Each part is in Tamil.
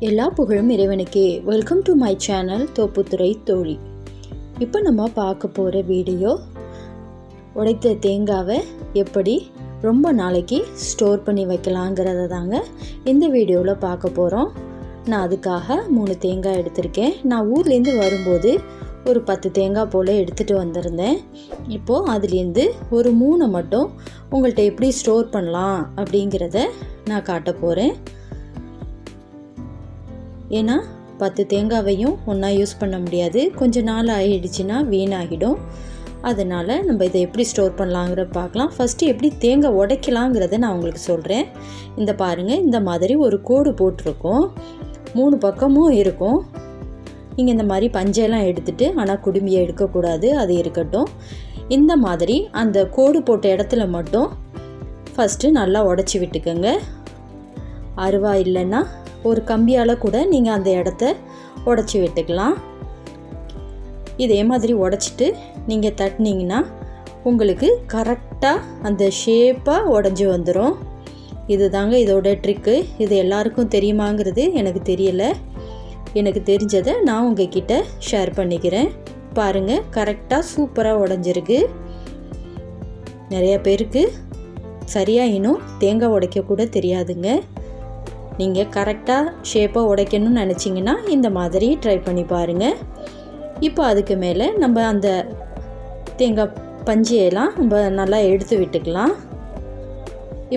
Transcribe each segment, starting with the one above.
எல்லா புகழும் இறைவனுக்கே. Welcome to my channel Thopputhurai தோழி. இப்போ நம்ம பார்க்க போகிற வீடியோ உடைத்த தேங்காவை எப்படி ரொம்ப நாளைக்கு ஸ்டோர் பண்ணி வைக்கலாங்கிறத தாங்க இந்த வீடியோவில் பார்க்க போகிறோம். நான் அதுக்காக 3 தேங்காய் எடுத்திருக்கேன். நான் ஊர்லேருந்து வரும்போது ஒரு 10 தேங்காய் போல் எடுத்துகிட்டு வந்திருந்தேன். இப்போது அதுலேருந்து ஒரு 3 மட்டும் உங்கள்கிட்ட எப்படி ஸ்டோர் பண்ணலாம் அப்படிங்கிறத நான் காட்ட போகிறேன். ஏன்னா 10 தேங்காவையும் ஒன்றா யூஸ் பண்ண முடியாது, கொஞ்சம் நாள் ஆகிடுச்சுன்னா வீணாகிடும். அதனால் நம்ம இதை எப்படி ஸ்டோர் பண்ணலாங்கிறத பார்க்கலாம். ஃபஸ்ட்டு எப்படி தேங்காய் உடைக்கலாங்கிறத நான் உங்களுக்கு சொல்கிறேன். இந்த பாருங்கள், இந்த மாதிரி ஒரு கோடு போட்டிருக்கோம், 3 பக்கமும் இருக்கும். நீங்கள் இந்த மாதிரி பஞ்சையெல்லாம் எடுத்துகிட்டு, ஆனால் குடும்பியை எடுக்கக்கூடாது, அது இருக்கட்டும். இந்த மாதிரி அந்த கோடு போட்ட இடத்துல மட்டும் ஃபஸ்ட்டு நல்லா உடச்சி விட்டுக்கோங்க. அருவா இல்லைன்னா ஒரு கம்பியால் கூட நீங்கள் அந்த இடத்த உடச்சி விட்டுக்கலாம். இதே மாதிரி உடச்சிட்டு நீங்கள் தட்டினீங்கன்னா உங்களுக்கு கரெக்டாக அந்த ஷேப்பாக உடஞ்சி வந்துடும். இது தாங்க இதோட ட்ரிக்கு. இது எல்லாருக்கும் தெரியுமாங்கிறது எனக்கு தெரியலை. எனக்கு தெரிஞ்சதை நான் உங்ககிட்ட ஷேர் பண்ணிக்கிறேன். பாருங்கள், கரெக்டாக சூப்பராக உடஞ்சிருக்கு. நிறைய பேருக்கு சரியாக இன்னும் தேங்காய் உடைக்க கூட தெரியாதுங்க. நீங்கள் கரெக்டாக ஷேப்பாக உடைக்கணும்னு நினச்சிங்கன்னா இந்த மாதிரி ட்ரை பண்ணி பாருங்கள். இப்போ அதுக்கு மேலே நம்ம அந்த தேங்காய் பஞ்சையெல்லாம் நம்ம நல்லா எடுத்து விட்டுக்கலாம்.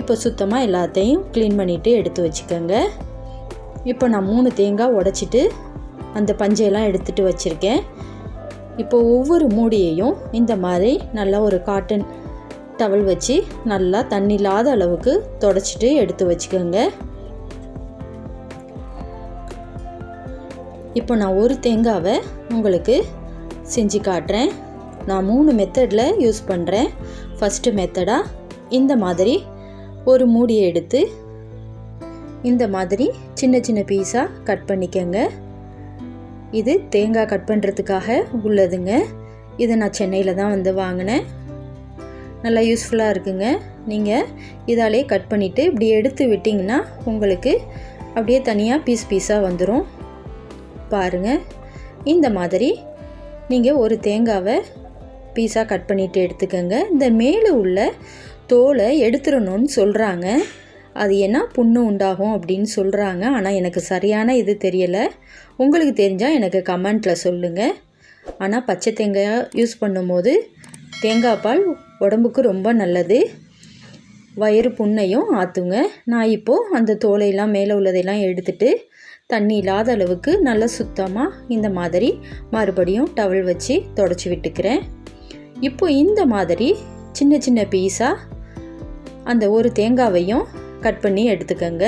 இப்போ சுத்தமாக எல்லாத்தையும் க்ளீன் பண்ணிவிட்டு எடுத்து வச்சுக்கோங்க. இப்போ நான் 3 தேங்காய் உடைச்சிட்டு அந்த பஞ்சையெல்லாம் எடுத்துகிட்டு வச்சுருக்கேன். இப்போ ஒவ்வொரு மூடியையும் இந்த மாதிரி நல்லா ஒரு காட்டன் டவல் வச்சு நல்லா தண்ணி இல்லாத அளவுக்கு தொடச்சிட்டு எடுத்து வச்சுக்கோங்க. இப்போ நான் ஒரு தேங்காவை உங்களுக்கு செஞ்சு காட்டுறேன். நான் 3 மெத்தடில் யூஸ் பண்ணுறேன். ஃபஸ்ட்டு மெத்தடாக இந்த மாதிரி ஒரு மூடியை எடுத்து இந்த மாதிரி சின்ன சின்ன பீஸாக கட் பண்ணிக்கோங்க. இது தேங்காய் கட் பண்ணுறதுக்காக உள்ளதுங்க. இதை நான் சென்னையில் தான் வந்து வாங்கினேன். நல்லா யூஸ்ஃபுல்லாக இருக்குங்க. நீங்கள் இதாலே கட் பண்ணிவிட்டு இப்படி எடுத்து விட்டிங்கன்னா உங்களுக்கு அப்படியே தனியாக பீஸாக வந்துடும். பாருங்கள், இந்த மாதிரி நீங்கள் ஒரு தேங்காவை பீஸாக கட் பண்ணிவிட்டு எடுத்துக்கோங்க. இந்த மேலே உள்ள தோலை எடுத்துடணும்னு சொல்கிறாங்க. அது என்ன புண்ணு உண்டாகும் அப்படின்னு சொல்கிறாங்க. ஆனால் எனக்கு சரியான இது தெரியலை. உங்களுக்கு தெரிஞ்சால் எனக்கு கமெண்ட்டில் சொல்லுங்கள். ஆனால் பச்சை தேங்காய் யூஸ் பண்ணும்போது தேங்காய் பால் உடம்புக்கு ரொம்ப நல்லது, வயிறு புண்ணையும் ஆற்றுங்க. நான் இப்போது அந்த தோலையெல்லாம் மேலே உள்ளதையெல்லாம் எடுத்துகிட்டு தண்ணி இல்லாத அளவுக்கு நல்லா சுத்தமாக இந்த மாதிரி மறுபடியும் டவல் வச்சு தொடச்சி விட்டுக்கிறேன். இப்போ இந்த மாதிரி சின்ன சின்ன பீஸாக அந்த ஒரு தேங்காவையும் கட் பண்ணி எடுத்துக்கோங்க.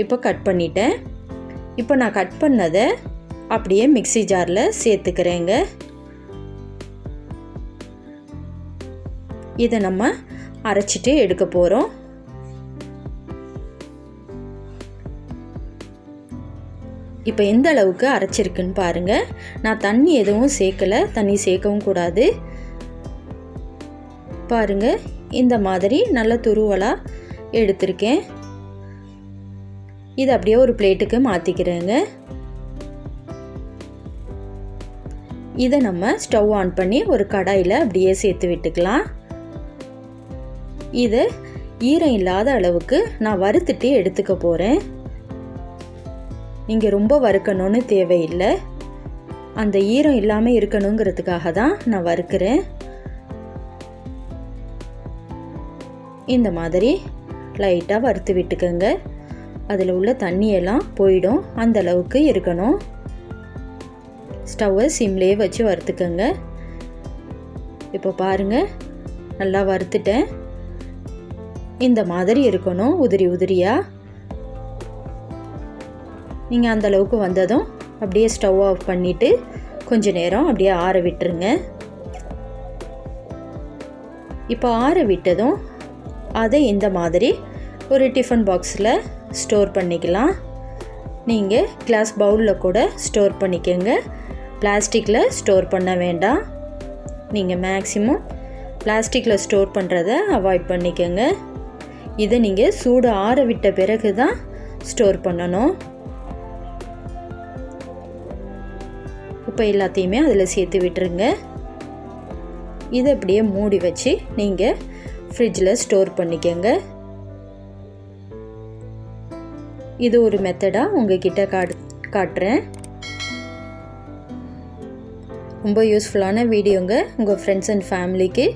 இப்போ கட் பண்ணிட்டேன். இப்போ நான் கட் பண்ணதை அப்படியே மிக்ஸி ஜாரில் சேர்த்துக்கிறேங்க. இதை நம்ம அரைச்சிட்டு எடுக்க போகிறோம். இப்போ எந்த அளவுக்கு அரைச்சிருக்குன்னு பாருங்கள். நான் தண்ணி எதுவும் சேர்க்கலை, தண்ணி சேர்க்கவும் கூடாது. பாருங்கள், இந்த மாதிரி நல்ல துருவலாக எடுத்திருக்கேன். இது அப்படியே ஒரு பிளேட்டுக்கு மாற்றிக்கிறேங்க. இதை நம்ம ஸ்டவ் ஆன் பண்ணி ஒரு கடாயில் அப்படியே சேர்த்து விட்டுக்கலாம். இதை ஈரம் இல்லாத அளவுக்கு நான் வறுத்துட்டு எடுத்துக்க போகிறேன். நீங்கள் ரொம்ப வறுக்கணும்னு தேவையில்லை, அந்த ஈரம் இல்லாமல் இருக்கணுங்கிறதுக்காக தான் நான் வறுக்கிறேன். இந்த மாதிரி லைட்டாக வறுத்து விட்டுக்கோங்க. அதில் உள்ள தண்ணியெல்லாம் போயிடும், அந்த அளவுக்கு இருக்கணும். ஸ்டவ்வை சிம்லேயே வச்சு வறுத்துக்கோங்க. இப்போ பாருங்கள், நல்லா வறுத்துட்டேன். இந்த மாதிரி இருக்கணும், உதிரி உதிரியாக. நீங்கள் அந்த அளவுக்கு வந்ததும் அப்படியே ஸ்டவ் ஆஃப் பண்ணிவிட்டு கொஞ்சம் நேரம் அப்படியே ஆற விட்டுருங்க. இப்போ ஆற விட்டதும் அதை இந்த மாதிரி ஒரு டிஃபன் பாக்ஸில் ஸ்டோர் பண்ணிக்கலாம். நீங்கள் கிளாஸ் பவுலில் கூட ஸ்டோர் பண்ணிக்கோங்க. பிளாஸ்டிக்கில் ஸ்டோர் பண்ண வேண்டாம். நீங்கள் மேக்ஸிமம் பிளாஸ்டிக்கில் ஸ்டோர் பண்ணுறதை அவாய்ட் பண்ணிக்கோங்க. இதை நீங்கள் சூடு ஆற விட்ட பிறகு தான் ஸ்டோர் பண்ணணும். இப்போ எல்லாத்தையுமே அதில் சேர்த்து விட்டுருங்க. இதை அப்படியே மூடி வச்சு நீங்கள் ஃப்ரிட்ஜில் ஸ்டோர் பண்ணிக்கோங்க. இது ஒரு மெத்தடாக உங்ககிட்ட காட்டுறேன். ரொம்ப யூஸ்ஃபுல்லான வீடியோங்க. உங்கள் ஃப்ரெண்ட்ஸ் அண்ட் ஃபேமிலிக்கு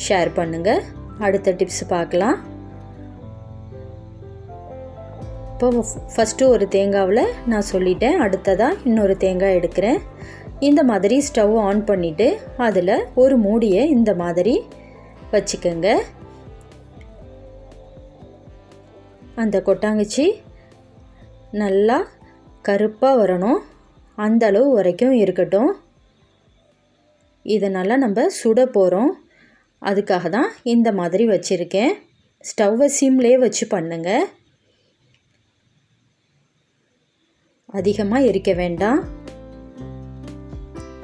ஷேர் பண்ணுங்கள். அடுத்த டிப்ஸ் பார்க்கலாம். இப்போ ஃபஸ்ட்டு ஒரு தேங்காவில் நான் சொல்லிட்டேன். அடுத்ததாக இன்னொரு தேங்காய் எடுக்கிறேன். இந்த மாதிரி ஸ்டவ் ஆன் பண்ணிவிட்டு அதில் ஒரு மூடியை இந்த மாதிரி வச்சுக்கோங்க. அந்த கொட்டாங்குச்சி நல்லா கருப்பாக வரணும், அந்த அளவு வரைக்கும் இருக்கட்டும். இதனால் நம்ம சுட போகிறோம், அதுக்காக தான் இந்த மாதிரி வச்சுருக்கேன். ஸ்டவ்வை சிம்லேயே வச்சு பண்ணுங்க, அதிகமாக எரிக்க வேண்டாம்.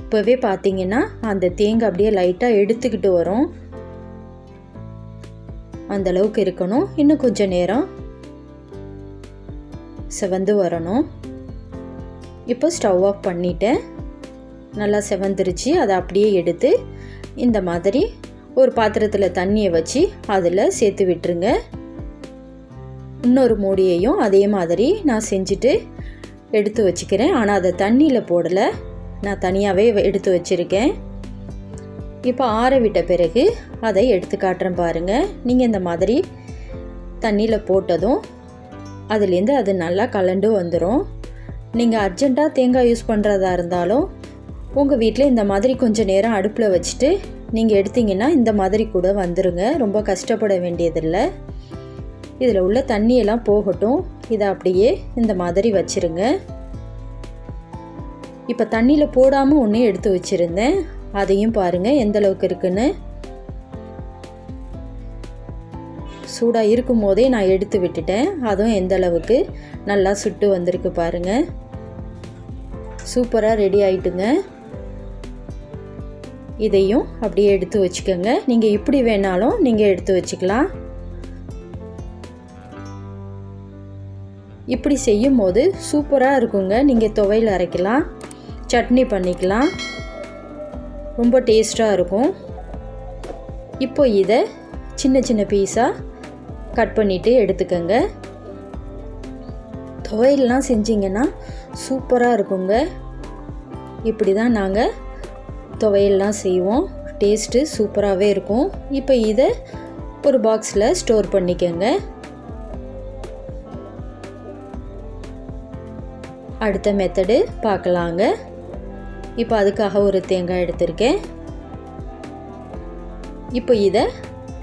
இப்போவே பார்த்தீங்கன்னா அந்த தேங்காய் அப்படியே லைட்டாக எடுத்துக்கிட்டு வரும், அந்த அளவுக்கு இருக்கணும். இன்னும் கொஞ்சம் நேரம் செவந்து வரணும். இப்போ ஸ்டவ் ஆஃப் பண்ணிட்டேன். நல்லா செவந்துருச்சு. அதை அப்படியே எடுத்து இந்த மாதிரி ஒரு பாத்திரத்தில் தண்ணியை வச்சு அதில் சேர்த்து விட்டுருங்க. இன்னொரு மூடியையும் அதே மாதிரி நான் செஞ்சுட்டு எடுத்து வச்சுக்கிறேன். ஆனால் அதை தண்ணியில் போடலை, நான் தனியாகவே எடுத்து வச்சுருக்கேன். இப்போ ஆற விட்ட பிறகு அதை எடுத்து காட்டுறேன் பாருங்கள். நீங்கள் இந்த மாதிரி தண்ணியில் போட்டதும் அதுலேருந்து அது நல்லா கலண்டு வந்துடும். நீங்கள் அர்ஜெண்ட்டாக தேங்காய் யூஸ் பண்ணுறதா இருந்தாலும் உங்கள் வீட்டில் இந்த மாதிரி கொஞ்சம் நேரம் அடுப்பில் வச்சுட்டு நீங்கள் எடுத்திங்கன்னா இந்த மாதிரி கூட வந்துடுங்க. ரொம்ப கஷ்டப்பட வேண்டியதில்லை. இதில் உள்ள தண்ணியெல்லாம் போகட்டும். இதை அப்படியே இந்த மாதிரி வச்சுருங்க. இப்போ தண்ணியில் போடாமல் ஒன்றே எடுத்து வச்சுருந்தேன், அதையும் பாருங்கள் எந்த அளவுக்கு இருக்குன்னு. சூடாக இருக்கும் போதே நான் எடுத்து விட்டுட்டேன். அதுவும் எந்த அளவுக்கு நல்லா சுட்டு வந்திருக்கு பாருங்கள். சூப்பராக ரெடி ஆகிட்டுங்க. இதையும் அப்படியே எடுத்து வச்சுக்கோங்க. நீங்கள் இப்படி வேணாலும் நீங்கள் எடுத்து வச்சுக்கலாம். இப்படி செய்யும் போது சூப்பராக இருக்குங்க. நீங்கள் துவையல் அரைக்கலாம், சட்னி பண்ணிக்கலாம், ரொம்ப டேஸ்ட்டாக இருக்கும். இப்போ இதை சின்ன சின்ன பீஸாக கட் பண்ணிவிட்டு எடுத்துக்கோங்க. துவையல்லாம் செஞ்சிங்கன்னா சூப்பராக இருக்குங்க. இப்படி தான் நாங்கள் துவையல்லாம் செய்வோம். டேஸ்ட்டு சூப்பராகவே இருக்கும். இப்போ இதை ஒரு பாக்ஸில் ஸ்டோர் பண்ணிக்கோங்க. அடுத்த மெத்தடு பார்க்கலாங்க. இப்போ அதுக்காக ஒரு தேங்காய் எடுத்திருக்கேன். இப்போ இதை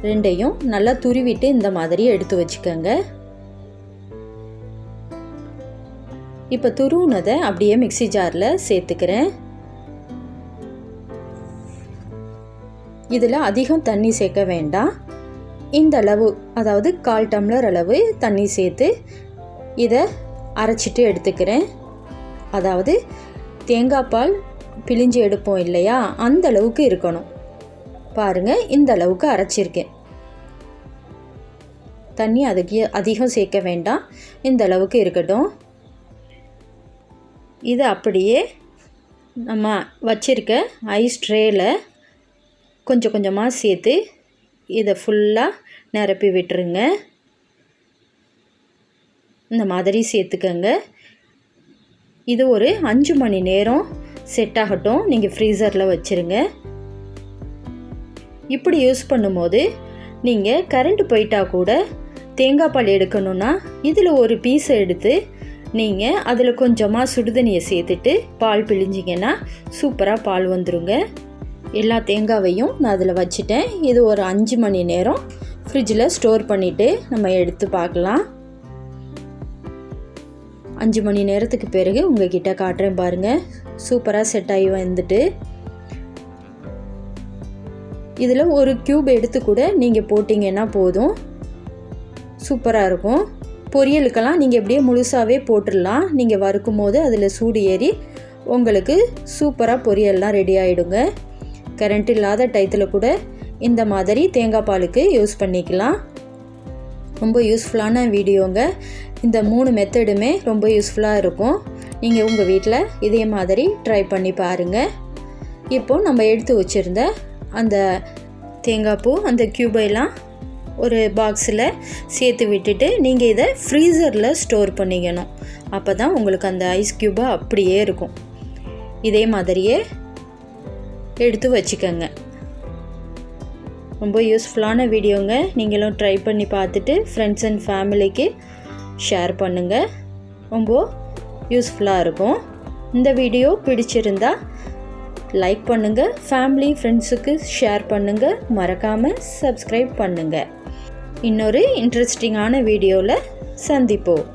ரெண்டையும் நல்லா துருவிட்டு இந்த மாதிரி எடுத்து வச்சுக்கோங்க. இப்போ துருவுனதை அப்படியே மிக்ஸி ஜாரில் சேர்த்துக்கிறேன். இதில் அதிகம் தண்ணி சேர்க்க வேண்டாம். இந்த அளவு, அதாவது 1/4 டம்ளர் அளவு தண்ணி சேர்த்து இதை அரைச்சிட்டு எடுத்துக்கிறேன். அதாவது தேங்காய் பால் பிழிஞ்சு எடுப்போம் இல்லையா, அந்த அளவுக்கு இருக்கணும். பாருங்கள், இந்த அளவுக்கு அரைச்சிருக்கேன். தண்ணி அதிகம் சேர்க்க வேண்டாம், இந்த அளவுக்கு இருக்கட்டும். இதை அப்படியே நம்ம வச்சுருக்க ஐஸ் ட்ரேயில் கொஞ்சம் கொஞ்சமாக சேர்த்து இதை ஃபுல்லாக நிரப்பி விட்டுருங்க. இந்த மாதிரி சேர்த்துக்கங்க. இது ஒரு 5 மணி நேரம் செட் ஆகட்டும். நீங்கள் ஃப்ரீசரில் வச்சுருங்க. இப்படி யூஸ் பண்ணும்போது நீங்கள் கரண்ட் போயிட்டா கூட தேங்காய் பால் எடுக்கணுன்னா இதில் ஒரு பீஸை எடுத்து நீங்கள் அதில் கொஞ்சமாக சுடுதண்ணியை சேர்த்துட்டு பால் பிழிஞ்சிங்கன்னா சூப்பராக பால் வந்துருங்க. எல்லா தேங்காவையும் நான் அதில் வச்சுட்டேன். இது ஒரு 5 மணி நேரம் ஃப்ரிட்ஜில் ஸ்டோர் பண்ணிவிட்டு நம்ம எடுத்து பார்க்கலாம். 5 மணி நேரத்துக்கு பிறகு உங்ககிட்ட காட்டுறேன் பாருங்கள். சூப்பராக செட் ஆகி வந்துட்டு இதில் ஒரு க்யூப் எடுத்து கூட நீங்கள் போட்டிங்கன்னா போதும், சூப்பராக இருக்கும். பொரியலுக்கெல்லாம் நீங்கள் எப்படியே முழுசாகவே போட்டுடலாம். நீங்கள் வறுக்கும் போது அதில் சூடு ஏறி உங்களுக்கு சூப்பராக பொரியல்லாம் ரெடி ஆகிடுங்க. கரண்ட் இல்லாத டயத்தில் கூட இந்த மாதிரி தேங்காய் பாலுக்கு யூஸ் பண்ணிக்கலாம். ரொம்ப யூஸ்ஃபுல்லான வீடியோங்க. இந்த 3 மெத்தடுமே ரொம்ப யூஸ்ஃபுல்லாக இருக்கும். நீங்கள் உங்கள் வீட்டில் இதே மாதிரி ட்ரை பண்ணி பாருங்கள். இப்போது நம்ம எடுத்து வச்சுருந்த அந்த தேங்காய் பூ அந்த க்யூபைலாம் ஒரு பாக்ஸில் சேர்த்து விட்டுட்டு நீங்கள் இதை ஃப்ரீசரில் ஸ்டோர் பண்ணிக்கணும். அப்போ தான் உங்களுக்கு அந்த ஐஸ் க்யூபாக அப்படியே இருக்கும். இதே மாதிரியே எடுத்து வச்சுக்கோங்க. ரொம்ப யூஸ்ஃபுல்லான வீடியோங்க. நீங்களும் ட்ரை பண்ணி பார்த்துட்டு ஃப்ரெண்ட்ஸ் அண்ட் ஃபேமிலிக்கு ஷேர் பண்ணுங்கள். ரொம்ப யூஸ்ஃபுல்லாக இருக்கும். இந்த வீடியோ பிடிச்சிருந்தா லைக் பண்ணுங்கள், ஃபேமிலி ஃப்ரெண்ட்ஸுக்கு ஷேர் பண்ணுங்கள், மறக்காமல் சப்ஸ்கிரைப் பண்ணுங்கள். இன்னொரு இன்ட்ரெஸ்டிங்கான வீடியோவில் சந்திப்போம்.